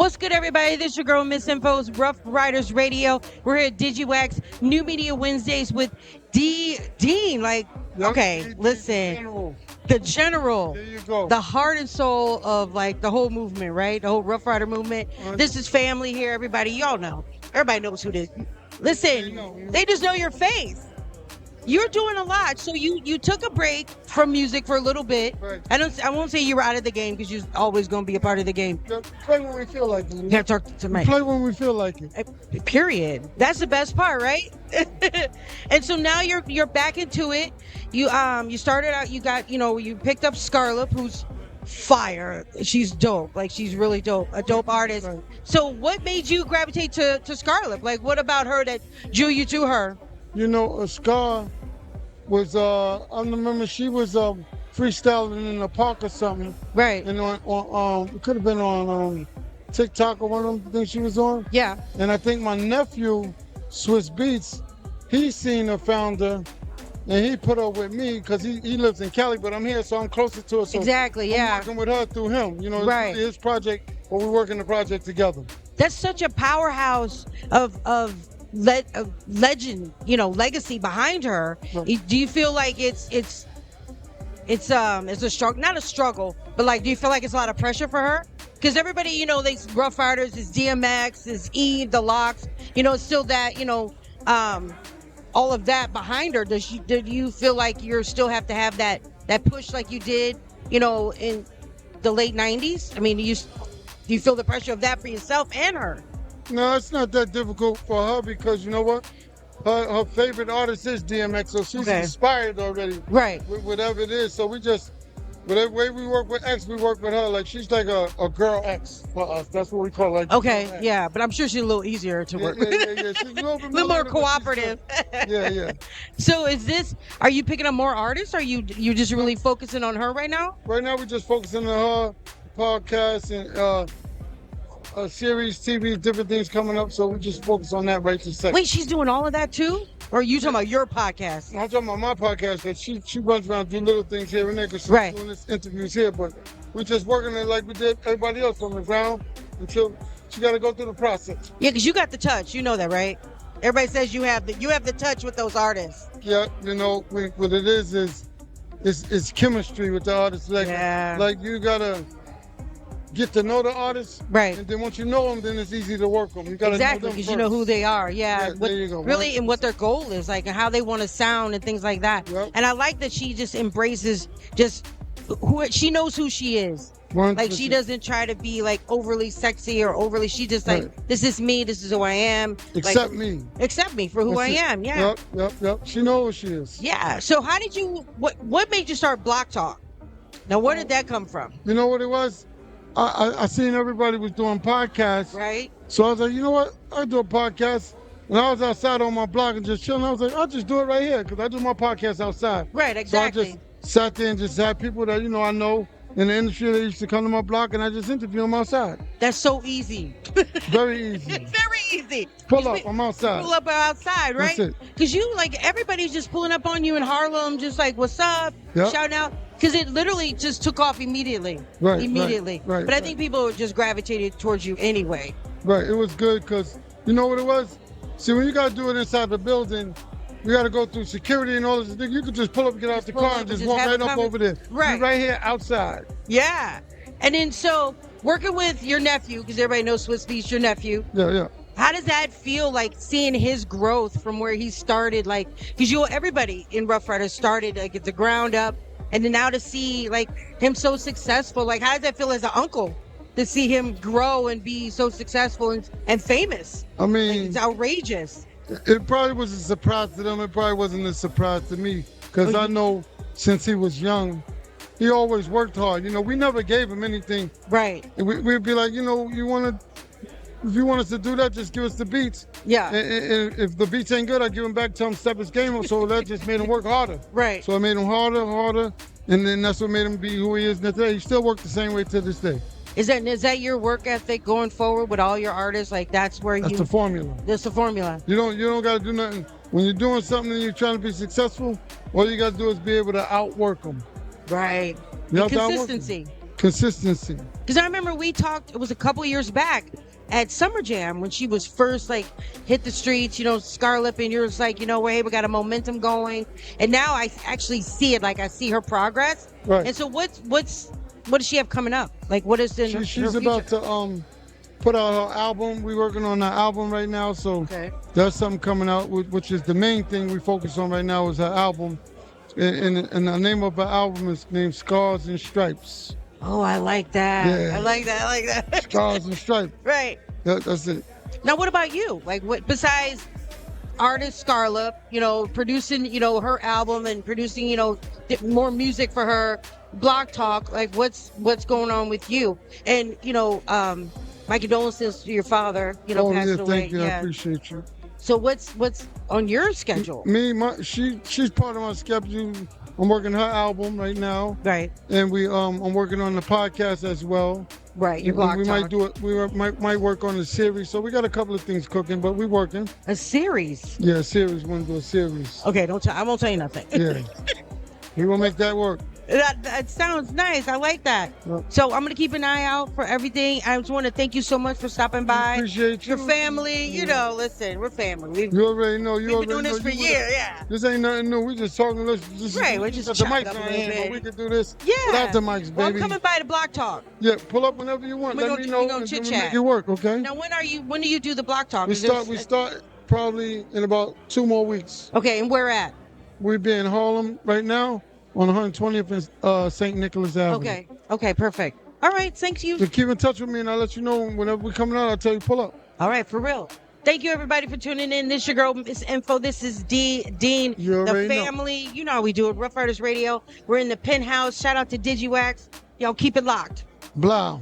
What's good, everybody? This is your girl, Miss Info's RUFF RYDERS Radio. We're here at Digiwaxx, New Media Wednesdays with Dean. Like, okay, listen, the general, There you go. the heart and soul of like the whole movement, right? The whole Rough Rider movement. This is family here, everybody. Y'all know. Everybody knows who this. Listen, they just know your face. You're doing a lot. So you took a break from music for a little bit. Right. I won't say you were out of the game because you're always going to be a part of the game. Play when we feel like it. You have to talk to me. Play when we feel like it. Period. That's the best part, right? And so now you're back into it. You started out. You picked up Scarlett, who's fire. She's dope. Like, she's really dope. A dope artist. Right. So what made you gravitate to Scarlett? Like, what about her that drew you to her? You know, Scar was I remember she was freestyling in the park or something. Right. And on it could have been on TikTok or one of them things she was on. Yeah. And I think my nephew, Swiss Beats, he seen her, found her, and he put her with me because he lives in Cali, but I'm here, so I'm closer to her. So Exactly, I'm yeah. working with her through him. You know, Right. it's his project, but we're working the project together. That's such a powerhouse of legend, legacy behind her. Right. Do you feel like it's a struggle, not a struggle, but like, do you feel like it's a lot of pressure for her? Because everybody, they Rough Riders is DMX, is E, the Locks, it's still that, all of that behind her. Did you feel like you still have to have that push like you did, in the late 90s? I mean, do you feel the pressure of that for yourself and her? No, it's not that difficult for her because you know what? Her favorite artist is DMX, so she's inspired already. Right. With whatever it is. So whatever way we work with X, we work with her. Like, she's like a girl X for us. That's what we call her. Like, okay, yeah, but I'm sure she's a little easier to work with. Yeah. She's a little bit a little more cooperative. Yeah. So are you picking up more artists? Or are you just really focusing on her right now? Right now, we're just focusing on her podcast and series, TV, different things coming up. So we just focus on that right this second. Wait, she's doing all of that too? Or are you talking about your podcast? I'm talking about my podcast, but she runs around doing little things here and there because she's Right. doing this interviews here. But we're just working it like we did everybody else from the ground until she got to go through the process. Yeah, because you got the touch. You know that, right? Everybody says you have the touch with those artists. Yeah, what it is chemistry with the artists. Like, Yeah. like you gotta get to know the artists, Right. and then once you know them, then it's easy to work them. You gotta Exactly, know them because first. you know who they are. Yeah, there you go. Really, and what their goal is, like, and how they want to sound and things like that. Yep. And I like that she just embraces she knows who she is. Like, she 100%. doesn't try to be like overly sexy or overly. She just like, Right. this is me. This is who I am. Accept like, me. Accept me for who That's I it. am. Yeah. Yep. She knows who she is. Yeah. So how did you? What made you start Block Talk? Now, where did that come from? You know what it was? I seen everybody was doing podcasts. Right. So I was like, you know what? I do a podcast. And I was outside on my block and just chilling. I was like, I'll just do it right here because I do my podcast outside. Right. Exactly. So I just sat there and just had people that, I know in the industry that used to come to my block, and I just interview them outside. That's so easy. Very easy. Very easy. Pull up, I'm outside. Pull up outside, right? That's it. Because everybody's just pulling up on you in Harlem, just like, what's up? Yep. Shouting out. Because it literally just took off immediately. Right, Immediately. right, But I right. think people just gravitated towards you anyway. Right, it was good because you know what it was? See, when you got to do it inside the building, you got to go through security and all this. You could just pull up, get out the pull car, up and and just just walk have right a up over there. Right. You're right here outside. Yeah. And then so working with your nephew, because everybody knows Swiss Beats, your nephew. Yeah. How does that feel, like seeing his growth from where he started? Like, because everybody in Rough Riders started like at the ground up, and then now to see like him so successful, like how does that feel as an uncle to see him grow and be so successful and famous? I mean, It's outrageous. it probably was a surprise to them. It probably wasn't a surprise to me because I know since he was young, he always worked hard. We never gave him anything. Right. And we'd be like, if you want us to do that, just give us the beats. Yeah. And if the beats ain't good, I give him back, tell him step his game up. So that just made him work harder. Right. So it made him harder, and then that's what made him be who he is today. He still works the same way to this day. Is that your work ethic going forward with all your artists? Like that's where That's the formula. That's the formula. You don't got to do nothing. When you're doing something and you're trying to be successful, all you got to do is be able to outwork them. Right. You have to outwork 'em. Consistency. consistency. Because I remember we talked, it was a couple years back at Summer Jam when she was first like hit the streets, Scarlett, and you're just like, hey, we got a momentum going. And now I actually see it, like I see her progress. Right. And so what does she have coming up? Like what is in She's her about future? to put out her album. We're working on that album right now, so there's something coming out, which is the main thing we focus on right now is her album. And the name of her album is named Scars and Stripes. Oh, I like that. Yeah. I like that. Scars and Stripes. Right. That's it. Now, what about you? Like, what besides artist Scarlett, producing, her album and producing, more music for her, Blog Talk, like what's going on with you? And, my condolences to your father, passed away. Thank you. I appreciate you. So what's on your schedule? She's part of my schedule. I'm working her album right now. Right. And I'm working on the podcast as well. Right. Your Blog Talk. Might do it. We might work on the series. So we got a couple of things cooking, but we're working. A series? Yeah, a series. Want to do a series. Okay, I won't tell you nothing. Yeah. We will make that work. That sounds nice. I like that. Yep. So I'm going to keep an eye out for everything. I just want to thank you so much for stopping by. Appreciate you. Your family, listen, we're family. You already know. We've been doing this for years, yeah. This ain't nothing new. We just talking. We're just the chopping mics up a on little hand, bit. but we can do this Yeah. without the mics, baby. Well, I'm coming by the Block Talk. Yeah, pull up whenever you want. Let me know. We gonna and chit we'll chat. make it work, okay? Now, when do you do the Block Talk? We start probably in about 2 more weeks. Okay, and where at? We'll be in Harlem right now on 120th and St. Nicholas Avenue. Okay, perfect. All right, thank you. So keep in touch with me and I'll let you know whenever we're coming out. I'll tell you pull up. All right, for real. Thank you, everybody, for tuning in. This is your girl, Miss Info. This is Dean, the family. Know. You know how we do it. Rough Riders Radio. We're in the penthouse. Shout out to Digiwaxx. Y'all keep it locked. Blah.